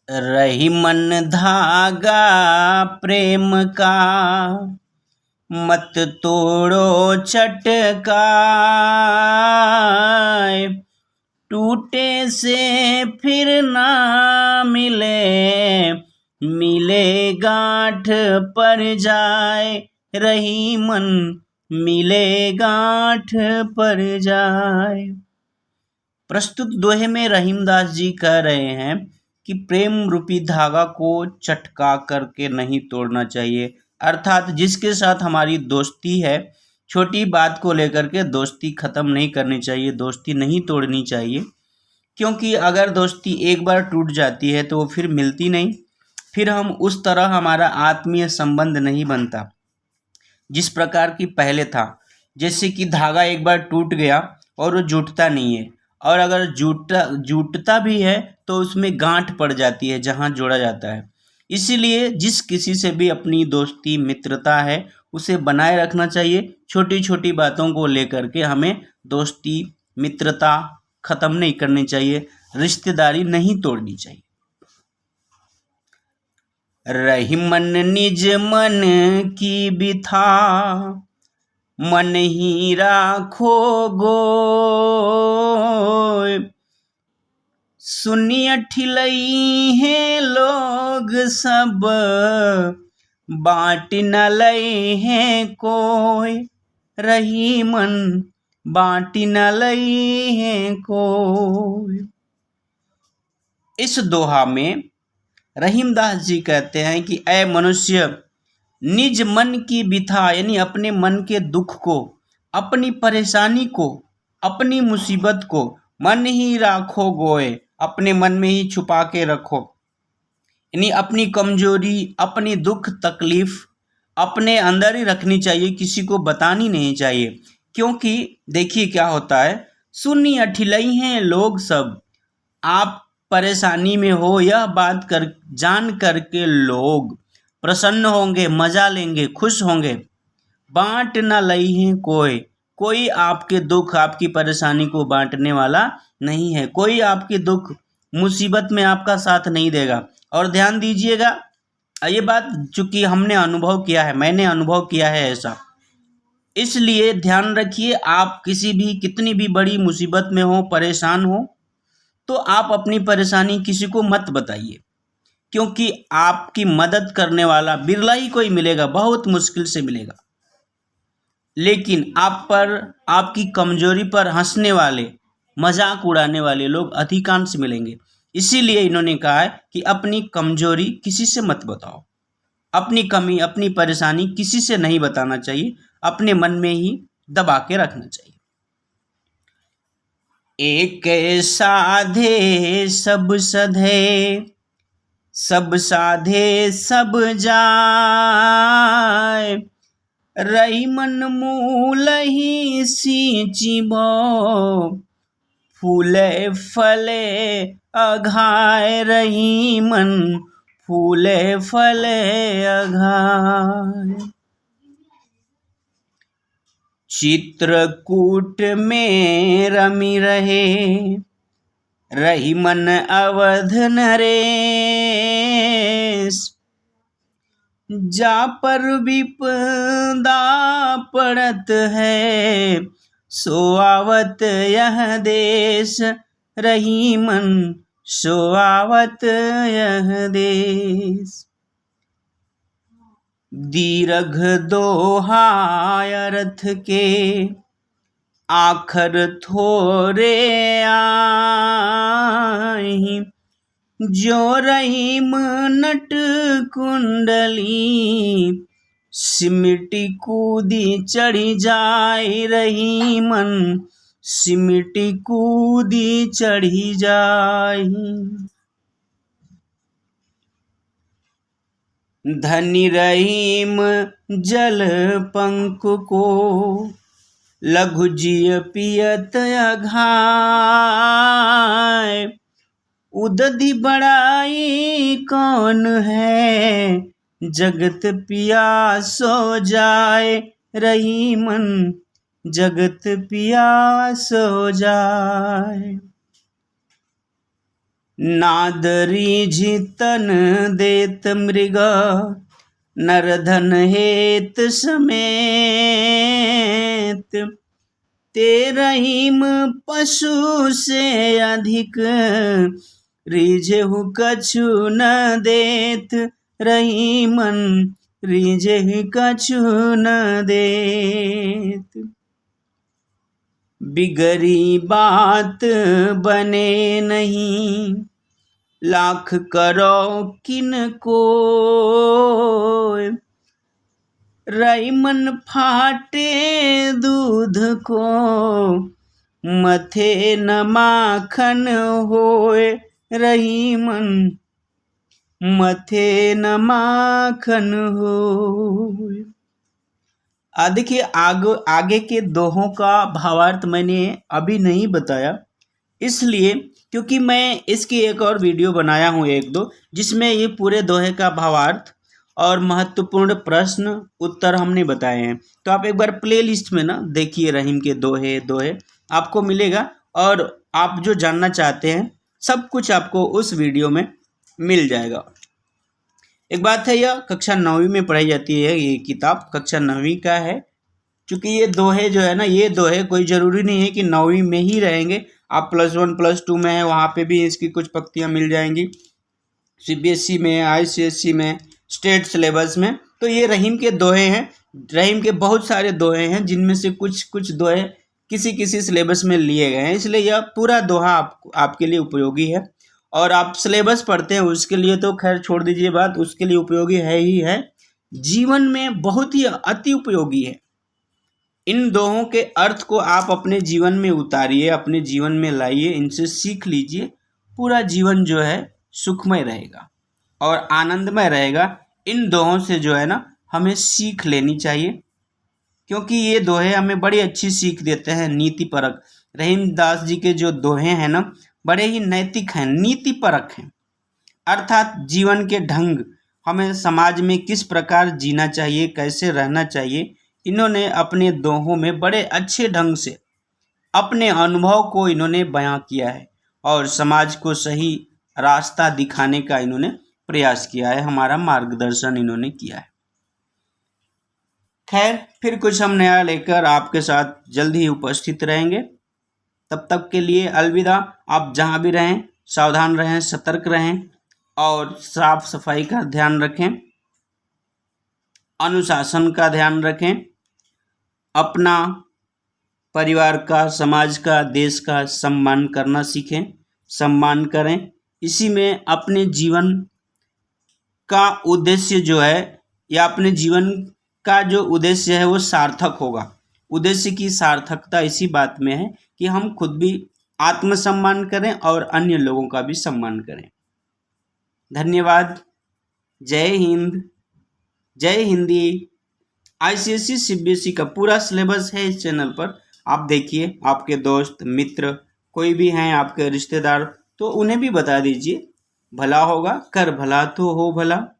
रही मन धागा प्रेम का, मत तोड़ो चटकाए, टूटे से फिर ना मिले, मिले गांठ पर जाए, रही मन मिले गांठ पर जाए। प्रस्तुत दोहे में रहीमदास जी कह रहे हैं कि प्रेम रूपी धागा को चटका करके नहीं तोड़ना चाहिए, अर्थात जिसके साथ हमारी दोस्ती है, छोटी बात को लेकर के दोस्ती खत्म नहीं करनी चाहिए, दोस्ती नहीं तोड़नी चाहिए। क्योंकि अगर दोस्ती एक बार टूट जाती है तो वो फिर मिलती नहीं, फिर हम उस तरह हमारा आत्मीय संबंध नहीं बनता जिस प्रकार की पहले था। जैसे कि धागा एक बार टूट गया और वो जुटता नहीं है, और अगर जुटता भी है तो उसमें गांठ पड़ जाती है जहाँ जोड़ा जाता है। इसीलिए जिस किसी से भी अपनी दोस्ती मित्रता है उसे बनाए रखना चाहिए। छोटी छोटी बातों को लेकर के हमें दोस्ती मित्रता ख़त्म नहीं करनी चाहिए, रिश्तेदारी नहीं तोड़नी चाहिए। रही मन निज मन की बिथा, मन ही राखो गोय, सुनिय ठिलई हैं लोग सब, बाँट न लई हैं कोय, रही मन बाँट न लई हैं कोय। इस दोहा में रहीमदास जी कहते हैं कि ऐ मनुष्य, निज मन की बिथा यानी अपने मन के दुख को, अपनी परेशानी को, अपनी मुसीबत को मन ही राखो गोए, अपने मन में ही छुपा के रखो। यानी अपनी कमजोरी, अपनी दुख तकलीफ अपने अंदर ही रखनी चाहिए, किसी को बतानी नहीं चाहिए। क्योंकि देखिए क्या होता है, सुनी अठिलई हैं लोग सब, आप परेशानी में हो यह बात कर जान करके लोग प्रसन्न होंगे, मजा लेंगे, खुश होंगे। बांट ना लई है कोई, कोई आपके दुख आपकी परेशानी को बांटने वाला नहीं है, कोई आपके दुख मुसीबत में आपका साथ नहीं देगा। और ध्यान दीजिएगा, ये बात चूंकि हमने अनुभव किया है, मैंने अनुभव किया है ऐसा, इसलिए ध्यान रखिए, आप किसी भी कितनी भी बड़ी मुसीबत में हो, परेशान हो, तो आप अपनी परेशानी किसी को मत बताइए। क्योंकि आपकी मदद करने वाला बिरला ही कोई मिलेगा, बहुत मुश्किल से मिलेगा। लेकिन आप पर, आपकी कमजोरी पर हंसने वाले, मजाक उड़ाने वाले लोग अधिकांश मिलेंगे। इसीलिए इन्होंने कहा है कि अपनी कमजोरी किसी से मत बताओ, अपनी कमी, अपनी परेशानी किसी से नहीं बताना चाहिए, अपने मन में ही दबा के रखना चाहिए। एक साधे सब सधे, सब साधे सब जाय, रही मन मूल ही सींचिबो, फूले फले अघाय, रही मन फूले फले अघाय। चित्रकूट में रमी रहे, रही मन अवध नरेश, जा पर विपदा पड़त है, सो आवत यह देश, रही मन सो आवत यह देश। दीर्घ दोहाय अर्थ के, आखर थोरे आही, जो रहीम नट कुंडली, सिमटी कूदी चढ़ी जाए, रही मन सिमटी कूदी चढ़ी जाए। धनी रहीम जल पंख को, लघु जिय पियत अघाय, उदधि बड़ाई कौन है, जगत पियासो जाए, रही मन जगत पियासो जाए। नादरीझ तन देत मृग, नरधन हेत समेत। ते रहीम पशु से अधिक, रीझहु कछु न देत। रहीमन रीझहि कछु न देत। बिगड़ी बात बने नहीं, लाख करो किन कोय। रईमन फाटे दूध को, मथे न माखन होय। रहीमन मथे न माखन होय। देखिए आगे के दोहों का भावार्थ मैंने अभी नहीं बताया, इसलिए क्योंकि मैं इसकी एक और वीडियो बनाया हूँ एक दो, जिसमें ये पूरे दोहे का भावार्थ और महत्वपूर्ण प्रश्न उत्तर हमने बताए हैं। तो आप एक बार प्लेलिस्ट में ना देखिए, रहीम के दोहे आपको मिलेगा, और आप जो जानना चाहते हैं सब कुछ आपको उस वीडियो में मिल जाएगा। एक बात है, यह कक्षा 9वीं में पढ़ाई जाती है, ये किताब कक्षा 9वीं का है। चूँकि ये दोहे जो है ना, ये दोहे कोई ज़रूरी नहीं है कि 9वीं में ही रहेंगे, आप +1 +2 में है वहाँ पे भी इसकी कुछ पंक्तियाँ मिल जाएंगी, CBSE में, ICSE में, स्टेट सिलेबस में। तो ये रहीम के दोहे हैं, रहीम के बहुत सारे दोहे हैं, जिनमें से कुछ दोहे किसी सिलेबस में लिए गए हैं, इसलिए यह पूरा दोहा आपके लिए उपयोगी है। और आप सिलेबस पढ़ते हैं उसके लिए तो खैर छोड़ दीजिए बात, उसके लिए उपयोगी है ही है, जीवन में बहुत ही अति उपयोगी है। इन दोहों के अर्थ को आप अपने जीवन में उतारिए, अपने जीवन में लाइए, इनसे सीख लीजिए, पूरा जीवन जो है सुखमय रहेगा और आनंदमय रहेगा। इन दोहों से जो है ना हमें सीख लेनी चाहिए, क्योंकि ये दोहे हमें बड़ी अच्छी सीख देते हैं, नीति परक। रहीमदास जी के जो दोहे हैं ना, बड़े ही नैतिक हैं, नीति परक हैं, अर्थात जीवन के ढंग, हमें समाज में किस प्रकार जीना चाहिए, कैसे रहना चाहिए, इन्होंने अपने दोहों में बड़े अच्छे ढंग से अपने अनुभव को इन्होंने बयां किया है और समाज को सही रास्ता दिखाने का इन्होंने प्रयास किया है, हमारा मार्गदर्शन इन्होंने किया है। खैर, फिर कुछ हम नया लेकर आपके साथ जल्द ही उपस्थित रहेंगे। तब तक के लिए अलविदा। आप जहाँ भी रहें सावधान रहें, सतर्क रहें और साफ सफाई का ध्यान रखें, अनुशासन का ध्यान रखें, अपना परिवार का, समाज का, देश का सम्मान करना सीखें, सम्मान करें। इसी में अपने जीवन का उद्देश्य जो है, या अपने जीवन का जो उद्देश्य है वो सार्थक होगा। उद्देश्य की सार्थकता इसी बात में है कि हम खुद भी आत्मसम्मान करें और अन्य लोगों का भी सम्मान करें। धन्यवाद। जय हिंद, जय हिंदी। ICSE CBSE का पूरा सिलेबस है इस चैनल पर, आप देखिए। आपके दोस्त मित्र कोई भी हैं, आपके रिश्तेदार, तो उन्हें भी बता दीजिए, भला होगा कर भला तो हो भला।